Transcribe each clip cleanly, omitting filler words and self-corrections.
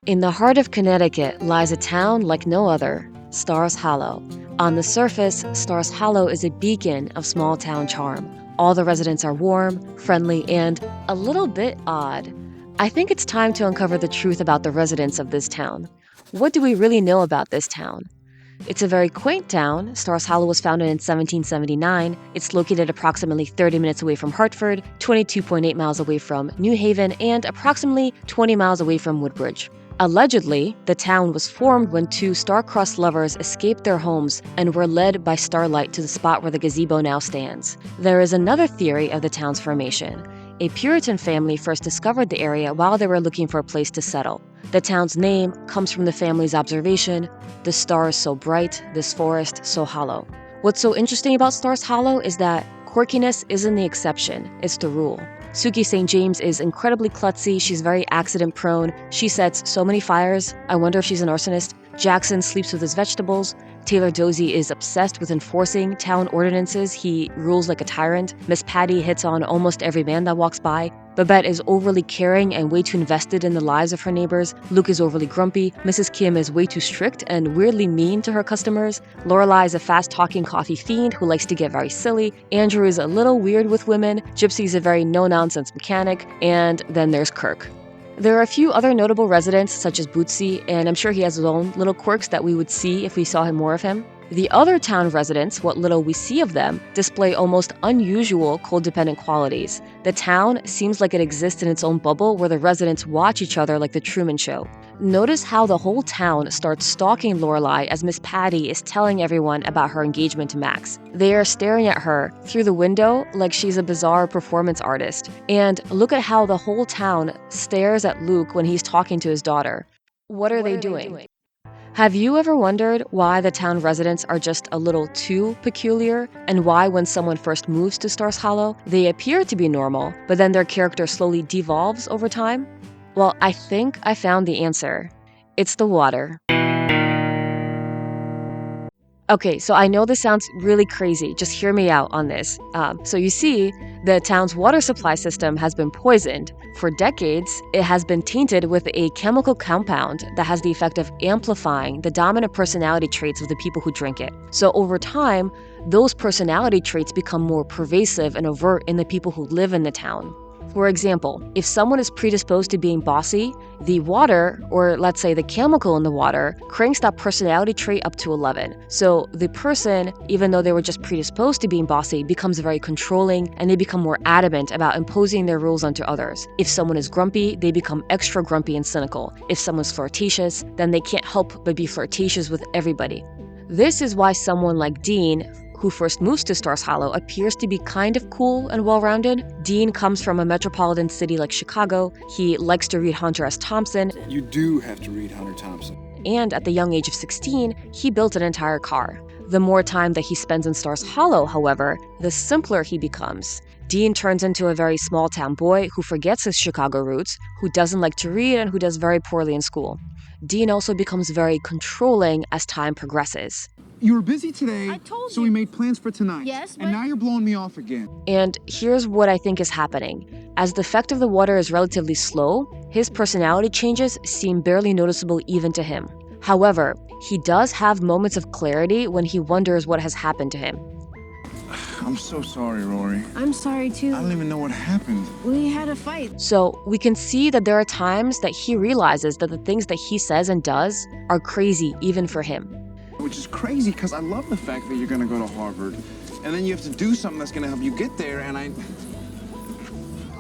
In the heart of Connecticut lies a town like no other, Stars Hollow. On the surface, Stars Hollow is a beacon of small town charm. All the residents are warm, friendly, and a little bit odd. I think it's time to uncover the truth about the residents of this town. What do we really know about this town? It's a very quaint town. Stars Hollow was founded in 1779. It's located approximately 30 minutes away from Hartford, 22.8 miles away from New Haven, and approximately 20 miles away from Woodbridge. Allegedly, the town was formed when two star-crossed lovers escaped their homes and were led by starlight to the spot where the gazebo now stands. There is another theory of the town's formation. A Puritan family first discovered the area while they were looking for a place to settle. The town's name comes from the family's observation, "The stars so bright, this forest so hollow." What's so interesting about Stars Hollow is that quirkiness isn't the exception, it's the rule. Suki St. James is incredibly klutzy, she's very accident prone, she sets so many fires, I wonder if she's an arsonist. Jackson sleeps with his vegetables. Taylor Dozy is obsessed with enforcing town ordinances, he rules like a tyrant. Miss Patty hits on almost every man that walks by. Babette is overly caring and way too invested in the lives of her neighbors. Luke is overly grumpy. Mrs. Kim is way too strict and weirdly mean to her customers. Lorelai is a fast-talking coffee fiend who likes to get very silly. Andrew is a little weird with women. Gypsy is a very no-nonsense mechanic. And then there's Kirk. There are a few other notable residents, such as Bootsy, and I'm sure he has his own little quirks that we would see if we saw more of him. The other town residents, what little we see of them, display almost unusual codependent qualities. The town seems like it exists in its own bubble where the residents watch each other like the Truman Show. Notice how the whole town starts stalking Lorelai as Miss Patty is telling everyone about her engagement to Max. They are staring at her through the window like she's a bizarre performance artist. And look at how the whole town stares at Luke when he's talking to his daughter. What are they doing? Have you ever wondered why the town residents are just a little too peculiar, and why when someone first moves to Stars Hollow, they appear to be normal, but then their character slowly devolves over time? Well, I think I found the answer. It's the water. Okay, so I know this sounds really crazy. Just hear me out on this. So you see, the town's water supply system has been poisoned. For decades, it has been tainted with a chemical compound that has the effect of amplifying the dominant personality traits of the people who drink it. So over time, those personality traits become more pervasive and overt in the people who live in the town. For example, if someone is predisposed to being bossy, the water, or let's say the chemical in the water, cranks that personality trait up to 11. So the person, even though they were just predisposed to being bossy, becomes very controlling and they become more adamant about imposing their rules onto others. If someone is grumpy, they become extra grumpy and cynical. If someone's flirtatious, then they can't help but be flirtatious with everybody. This is why someone like Dean, who first moves to Stars Hollow, appears to be kind of cool and well-rounded. Dean comes from a metropolitan city like Chicago. He likes to read Hunter S. Thompson. You do have to read Hunter Thompson. And at the young age of 16, he built an entire car. The more time that he spends in Stars Hollow, however, the simpler he becomes. Dean turns into a very small-town boy who forgets his Chicago roots, who doesn't like to read, and who does very poorly in school. Dean also becomes very controlling as time progresses. You were busy today, I told so you. we made plans for tonight. Yes, but... And now you're blowing me off again. And here's what I think is happening. As the effect of the water is relatively slow, his personality changes seem barely noticeable even to him. However, he does have moments of clarity when he wonders what has happened to him. I'm so sorry, Rory. I'm sorry too. I don't even know what happened. We had a fight. So we can see that there are times that he realizes that the things that he says and does are crazy even for him. Which is crazy because I love the fact that you're going to go to Harvard. And then you have to do something that's going to help you get there. And I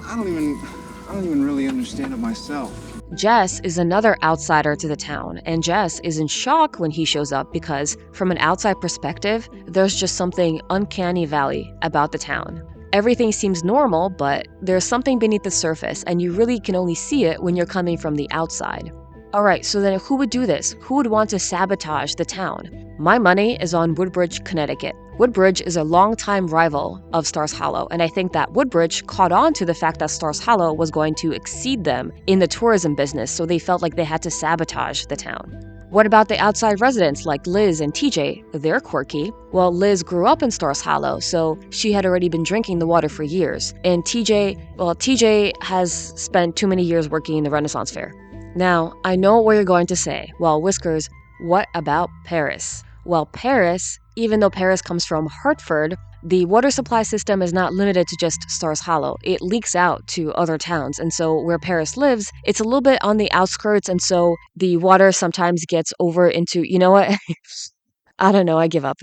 don't even really understand it myself. Jess is another outsider to the town, and Jess is in shock when he shows up because, from an outside perspective, there's just something uncanny valley about the town. Everything seems normal, but there's something beneath the surface, and you really can only see it when you're coming from the outside. Alright, so then who would do this? Who would want to sabotage the town? My money is on Woodbridge, Connecticut. Woodbridge is a longtime rival of Stars Hollow, and I think that Woodbridge caught on to the fact that Stars Hollow was going to exceed them in the tourism business, so they felt like they had to sabotage the town. What about the outside residents like Liz and TJ? They're quirky. Well, Liz grew up in Stars Hollow, so she had already been drinking the water for years. And TJ has spent too many years working in the Renaissance Fair. Now, I know what you're going to say. Well, Whiskers, what about Paris? Well, Paris, even though Paris comes from Hartford, the water supply system is not limited to just Stars Hollow. It leaks out to other towns. And so, where Paris lives, it's a little bit on the outskirts. And so, the water sometimes gets over into, you know what? I don't know. I give up.